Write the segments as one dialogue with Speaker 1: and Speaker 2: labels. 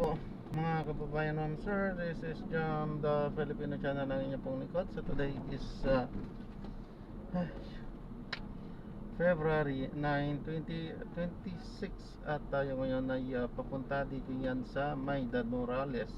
Speaker 1: po mga kababayan, ma'am sir. This is John, the Filipino channel ng inyo pong likod. So today is February 9, 2026 at tayo ngayon ay papunta dito yan sa Maydad Morales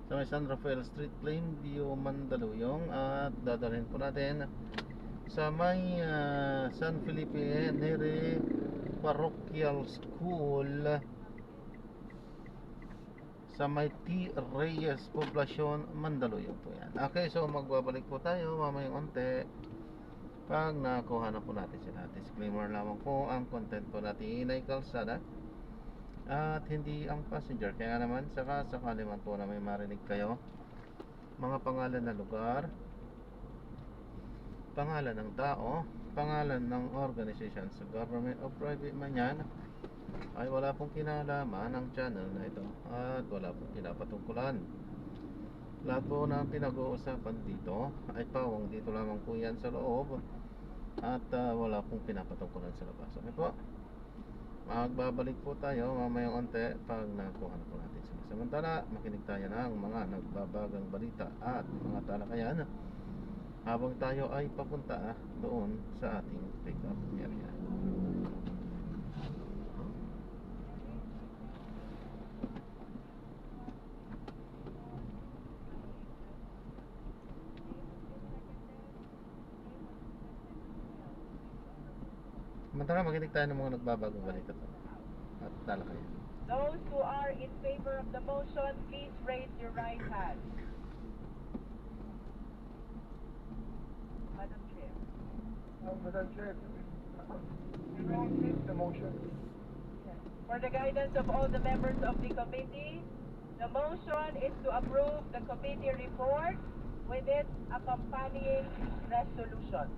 Speaker 1: sa may San Rafael Street, Plainview, Mandaluyong, at dadalhin po natin sa may San Felipe Neri Parochial School sa may T. Reyes Poblacion, Mandaluyong po yan. Okay, so magbabalik po tayo mamayang onte pag nakuha na po natin sila. Disclaimer lamang po, ang content po natin ay kalsada at hindi ang passenger. Kaya naman sakali man po na may marinig kayo mga pangalan ng lugar, pangalan ng tao, pangalan ng organization sa government o private man yan, ay wala pong kinalaman ang channel na ito at wala pong pinapatungkulan. Lahat po ng pinag-uusapan dito ay pawang dito lamang po yan sa loob at wala pong pinapatungkulan sa labas. Okay po, magbabalik po tayo mamayang onte pag nakuha na po natin sila. Samantala, makinig tayo ng mga nagbabagang balita at mga talakayan habang tayo ay papunta doon sa ating pick-up area. Samantala, makinig tayo ng mga nagbabagong balita to at talakayan.
Speaker 2: Those who are in favor of the motion, please raise your right hand. Madam Chair.
Speaker 3: Madam Chair, you don't need the motion.
Speaker 2: For the guidance of all the members of the committee, the motion is to approve the committee report with its accompanying resolution.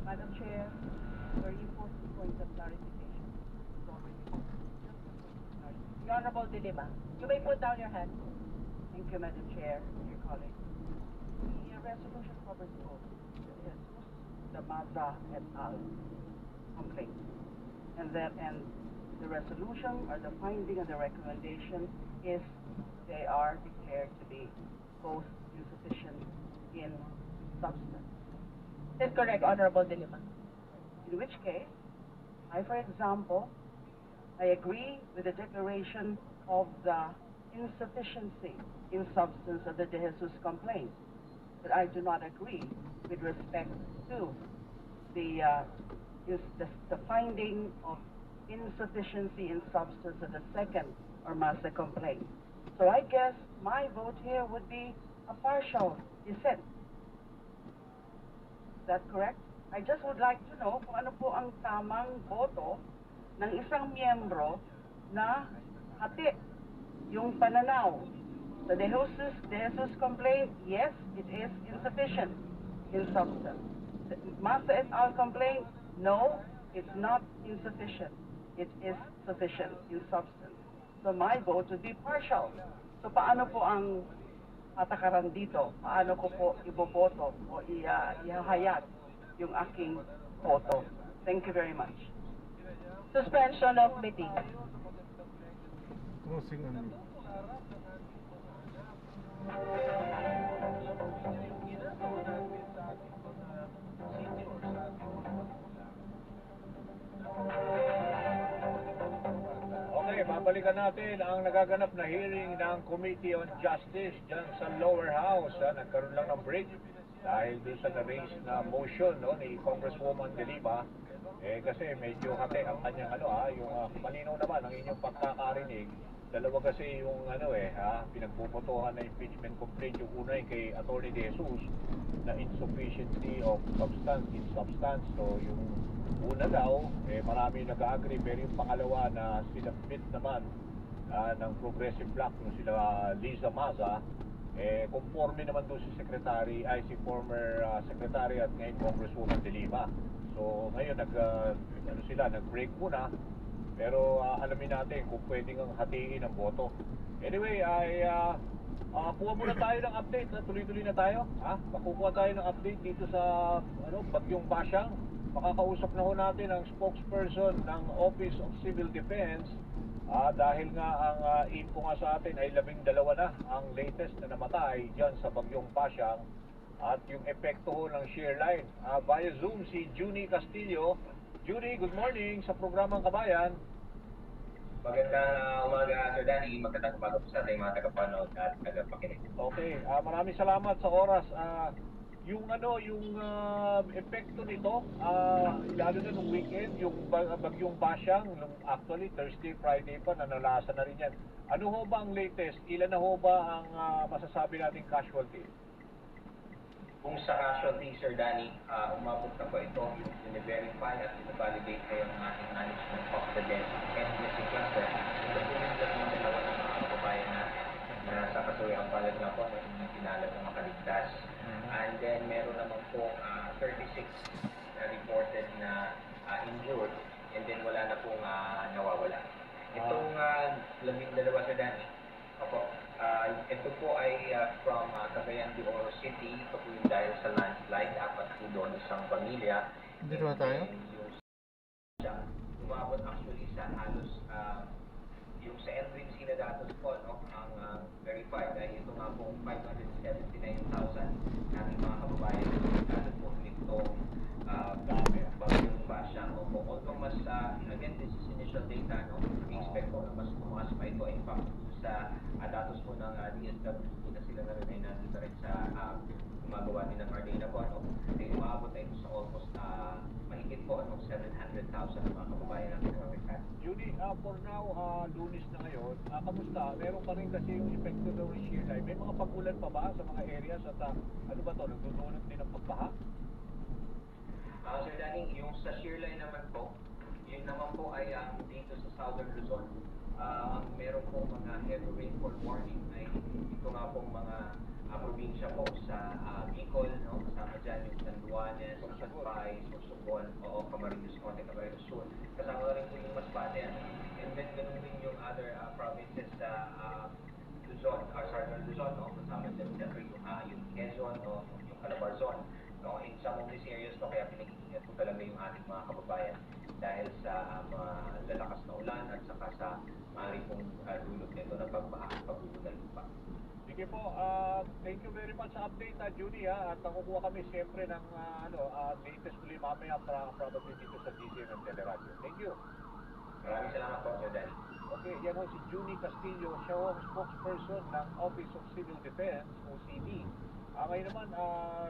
Speaker 2: Madam Chair, very important point of clarification. The Honorable Dilima, you may put down your hand. Thank you, Madam Chair, dear colleagues. The resolution covers both the Maza et al. Complaint. And the resolution or the finding and the recommendation is they are declared to be both insufficient in substance. Is correct, Honorable Dilima. In which case, for example, I agree with the declaration of the insufficiency in substance of the De Jesus complaint, but I do not agree with respect to the finding of insufficiency in substance of the second or Masa complaint. So I guess my vote here would be a partial dissent. Is that correct? I just would like to know kung ano po ang tamang boto ng isang miyembro na hati yung pananaw. The De Jesus complaint, yes, it is insufficient in substance. The Masa et al. Complaint, no, it's not insufficient. It is sufficient in substance. So my vote would be partial. So paano po ang patakaran dito? Paano ko po iboboto o ihahayag yung aking boto? Thank you very much. Suspension of meeting.
Speaker 1: Closing on
Speaker 3: Okay, babalikan natin ang nagaganap na hearing ng Committee on Justice dyan sa lower house. Nagkaroon lang ng break dahil doon sa na-raise na motion ni Congresswoman De Lima. Kasi medyo hati ang kanyang yung malinaw naman ang inyong pagkakarinig. Dalawa kasi yung pinagpuputuhan na impeachment complaint. Yung una yung kay Atty. De Jesus na insufficiency of substance in substance. So yung una daw, marami nag-agree, pero yung pangalawa na sinabit naman ng Progressive Bloc, sila Liza Maza, conforme naman doon si former Secretary at ngayon Congresswoman De Lima. So ngayon nag-break muna, pero alamin natin kung pwedeng ang hatiin ang boto. Anyway, kuha muna tayo ng update. Tuloy-tuloy na tayo. Makukuha tayo ng update dito sa Bagyong Basyang. Makakausap na ho natin ang spokesperson ng Office of Civil Defense Dahil nga ang info nga sa atin ay 12 na ang latest na namatay dyan sa bagyong Pasyang at yung epekto ho ng shear line. Via Zoom si Junie Castillo. Junie, good morning sa programang Kabayan.
Speaker 4: Magandang umaga, Sir Danny. Magandang umaga po sa ating mga tagapanood at tagapakinig.
Speaker 3: Okay, maraming salamat sa oras. Yung epekto nito, lalo na nung weekend, yung bagyong Basyang, actually Thursday, Friday pa, nanalasa na rin yan. Ano ho ba ang latest? Ilan na ho ba ang masasabi nating casualty?
Speaker 4: Kung sa casualty, Sir Danny, umabot na po ito, verify at validate kayo ng ating management of the dead and missing cluster. Ito po yung dalawa ng mga kababayan natin na sa kasuyang palad nga po na pinalad na makaligtas. And then meron naman po 36 na reported na injured and then wala na pong nawawala. Itong 12, Sir Danny, ito po ay from Cagayan de Oro City. Ito po yung dahil sa landslide, apat po doon isang pamilya.
Speaker 1: Dito na tayo?
Speaker 4: Umabot actually sa halos yung sa NRIMC na datos po, no, ang verified ay ito nga pong 579,000 nating mga kababayan na po nitong bagyong Basyang. Although mas, again, this is initial data, no, expect ko na mas tumaas pa ito. In fact, sa datos po ng DSWD na sila na rin ay nandito rin sa gumagawa din ng our data po, no, ay umabot na ito sa almost mahigit po 700,000 ng mga kababayan natin ng Amerika.
Speaker 3: Judy, for now, Lunes na ngayon, kamusta? Meron pa rin kasi yung epekto daw ng shear line. May mga pag-ulan pa ba sa mga areas at ano ba to, nagdudulot din ng pagbaha?
Speaker 4: Sir Danny, yung sa shear line naman po, yun naman po ay dito sa Southern Luzon. Meron po mga heavy rainfall warning ay ito nga pong mga probinsya po sa Bicol, no? Kasama dyan yung San Juanes, Albay, Sorsogon, Camarines Norte, Camarines Sur. Kasama na rin po yung Masbate. And then ganun din yung other provinces sa Luzon, Southern Luzon, no? Kasama dyan yung Quezon, no? Yung Calabarzon. No? In some of these areas, no? Kaya pinag-iingat po talaga yung ating mga kababayan dahil sa lalakas na ulan at saka sa maaari pong dulot nito na pagbaha at pagbubunan lupa.
Speaker 3: Sige po, thank you very much sa update, Judy, at nakukuha kami siyempre ng latest ulit mamaya probably dito sa DCM and Teleradio. Thank you.
Speaker 4: Maraming salamat po, Sir Danny.
Speaker 3: Okay, yan ho si Junie Castillo, siya ho ang spokesperson ng Office of Civil Defense, OCD. Ngayon naman,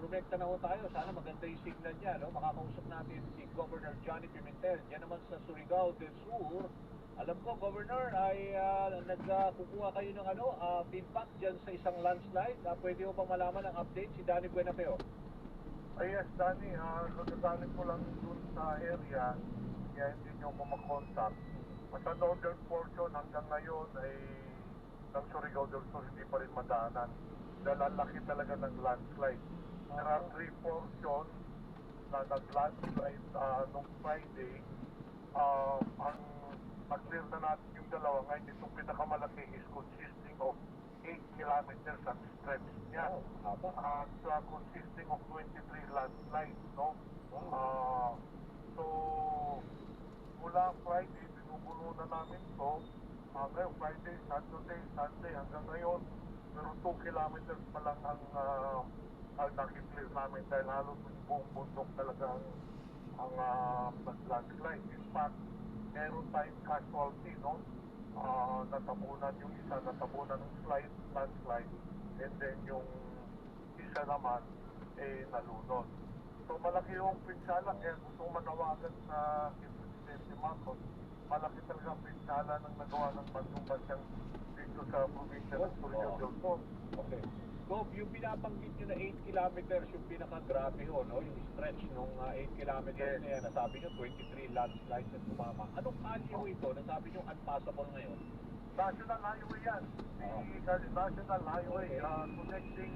Speaker 3: rumekta na ho tayo. Sana maganda yung signal niya. No? Makakausap natin si Governor Johnny Pimentel. Diyan naman sa Surigao del Sur. Alam ko, Governor, ay nagkukuha kayo ng feedback dyan sa isang landslide. Pwede mo pang malaman ang update si Danny Buenapeo.
Speaker 5: Yes, Danny, nagagalit ko lang dun sa area, kaya hindi nyo ako makontak. Sa northern portion hanggang ngayon ay ng Surigao del Sur hindi pa rin madaanan. Dahil ang laki talaga ng landslide. There are 3 portions na nag-landslide nung Friday. Ang mag-clear na natin yung dalawa. Ngayon, itong pinakamalaki is consisting of 8 kilometers ang stretch niya. At consisting of 23 landslides, no? So, mula Friday, binubuno na namin to. Ngayon, Friday, Saturday, Sunday, hanggang ngayon, pero 2 kilometers pa lang ang nakiklear namin dahil halos buong bundok talaga ang landslide. In fact, meron tayong casualty, no? Natabunan yung isa, natabunan ng landslide, and then yung isa naman, nalunod. So, malaki yung pinsala, kaya gusto manawagan sa Presidente Marcos, malaki talaga ang pinsala ng nagawa ng Bagyong Basyang dito sa probinsya ng Surigao del Sur.
Speaker 3: Okay. So, yung pinapanggit nyo na 8 kilometers, yung pinaka-grabe ho, no? Yung stretch nung 8 kilometers na yan, nasabi nyo 23 landslides at tumama. Anong kalye ho ito? Nasabi nyo unpassable ngayon?
Speaker 5: National Highway yan. The National Highway connecting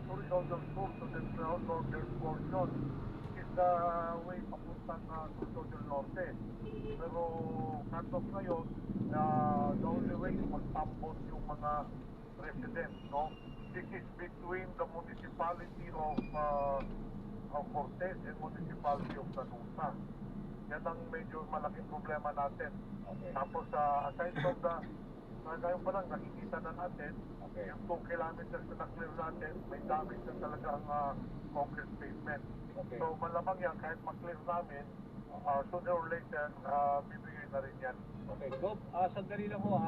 Speaker 5: Surigao del Sur to the northern portion is the way papuntang Surigao del Norte. Pero cut-off ngayon, the only way is magtambon yung mga residents, no? This is between the municipality of Cortez and municipality of Sanusa. Yan ang medyo malaking problema natin.
Speaker 3: Okay.
Speaker 5: Tapos aside from the, ngayon pa lang nakikita na natin,
Speaker 3: Okay.
Speaker 5: yung 2 kilometers na na-clear natin, may damage na talaga ang concrete pavement.
Speaker 3: Okay.
Speaker 5: So malamang yan, kahit ma-clear namin, sooner or later, bibigay na rin yan.
Speaker 3: Okay, Gob, sandali lang ho,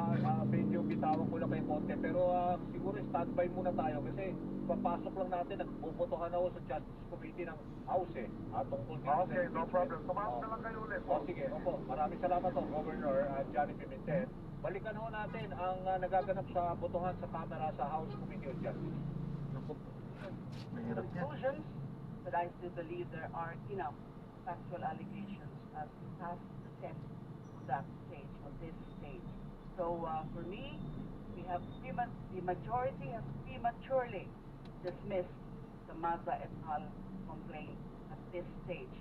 Speaker 3: medyo bitawan ko lang kayo konti, pero siguro standby muna tayo kasi papasok lang natin at bubutuhan ako sa Justice Committee ng House tungkol dito sa
Speaker 5: Okay, no
Speaker 3: impeachment.
Speaker 5: problem. Sumama na lang kayo ulit.
Speaker 3: Sige, opo, maraming salamat ho, Governor Johnny Pimentel. Balikan ho natin ang nagaganap sa botohan sa Kamara sa House Committee on Justice.
Speaker 1: Naku, mahirap yan.
Speaker 2: Conclusions, but I still believe there are enough factual allegations as to pass the test of that stage, of this stage. So for me, we have the majority has prematurely dismissed the Mazda et al. Complaint at this stage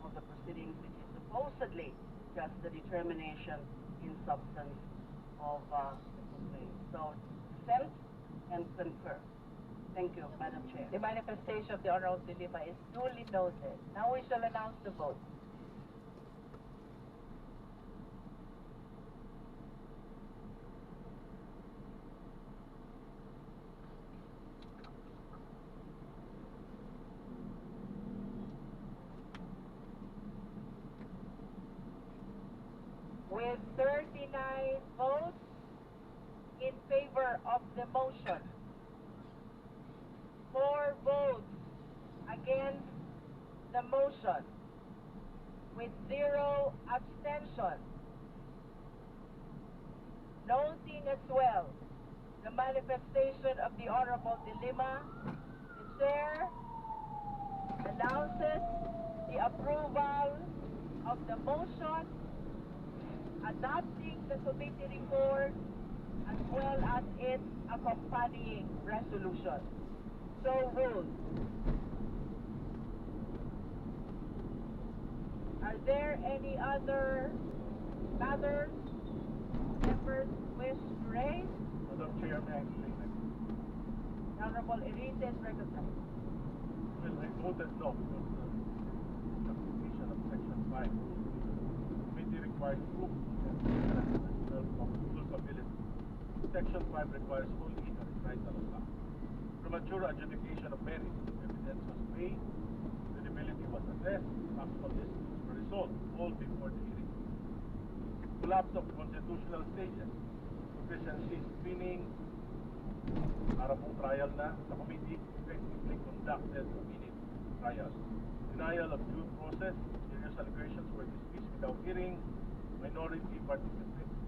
Speaker 2: of the proceedings, which is supposedly just the determination in substance of the complaint. So dissent and concur. Thank you, Madam Chair.
Speaker 6: The manifestation of the Honorable De Lima is duly noted. Now we shall announce the vote. With 39 votes in favor of the motion, 4 votes against the motion, with 0 abstention. Noting as well the manifestation of the Honorable De Lima, the Chair announces the approval of the motion, adopting the committee report, as well as its accompanying resolution. So ruled. Are there any other matters members wish to raise?
Speaker 5: Madam Chair, may I explain it?
Speaker 6: Honorable Erite is recognized.
Speaker 5: Well, I voted no because the application of Section 5 committee requires proof of culpability. Section 5 requires only a recital of facts. Premature adjudication of merit. Evidence was weighed, credibility was assessed, factual disputes were resolved, all before the hearing. Collapse of constitutional stages. Sufficiency screening, para pong trial na, the committee effectively conducted a minute trial. Denial of due process, serious allegations were dismissed without hearing, minority participation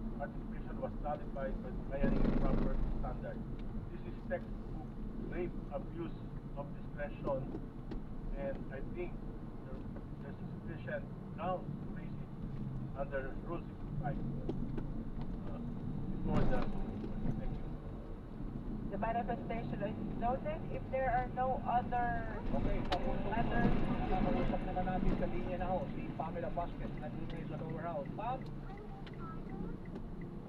Speaker 5: was nullified by any proper standard. This is textbook grave abuse of discretion, and I think there's sufficient grounds to raise it under Rule 65 before the thank you.
Speaker 6: The manifestation is noted. If there are no other
Speaker 3: Okay,
Speaker 6: matters,
Speaker 3: nakausap naman natin sa linya na ho, si Pamela Vasquez na dito sa lower house. Pam,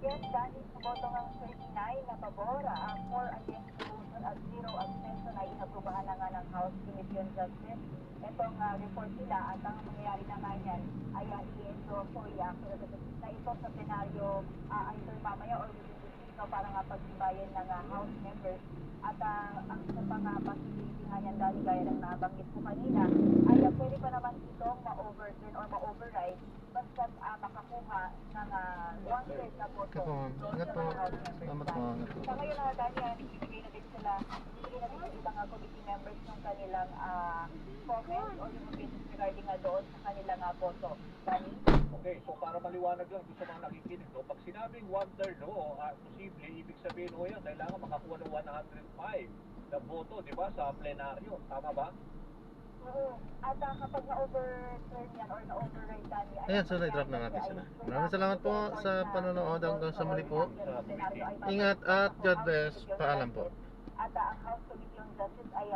Speaker 7: Yes, dahil sumoto ng 39 na pabor, 4 against the motion at 0 abstention ay inaprubahan na nga ng House Committee on Justice. Itong report nila at ang mangyayari na nga yan ay i-endorso na ito sa senaryo either mamaya or within this week para nga pagsibayan ng House members. At ang isa pang possibility nga yan dahil gaya ng nabanggit ko kanina ay pwede pa naman itong ma-overturn or ma-override basta makakuha ng 1/3 na boto.
Speaker 1: Ito, ingat po. Salamat po.
Speaker 7: Sa ngayon na dahil nagbibigay na din sila sa ibang committee members ng kanilang comments or yung opinions regarding doon sa kanilang boto. Dani?
Speaker 3: okay, so para maliwanag lang doon sa mga nakikinig, no, pag sinabing 1/3, no, posible, ibig sabihin ho yan, kailangan makakuha ng 105 na boto, di ba, sa plenaryo. Tama ba?
Speaker 7: Oo. At kapag na-overturn yan or na-override Dani,
Speaker 1: Ayan, so na-drop na natin sila. Maraming salamat po sa panonood hanggang sa muli po. Ingat at God bless. Paalam po.
Speaker 7: At ang House Committee on Justice ay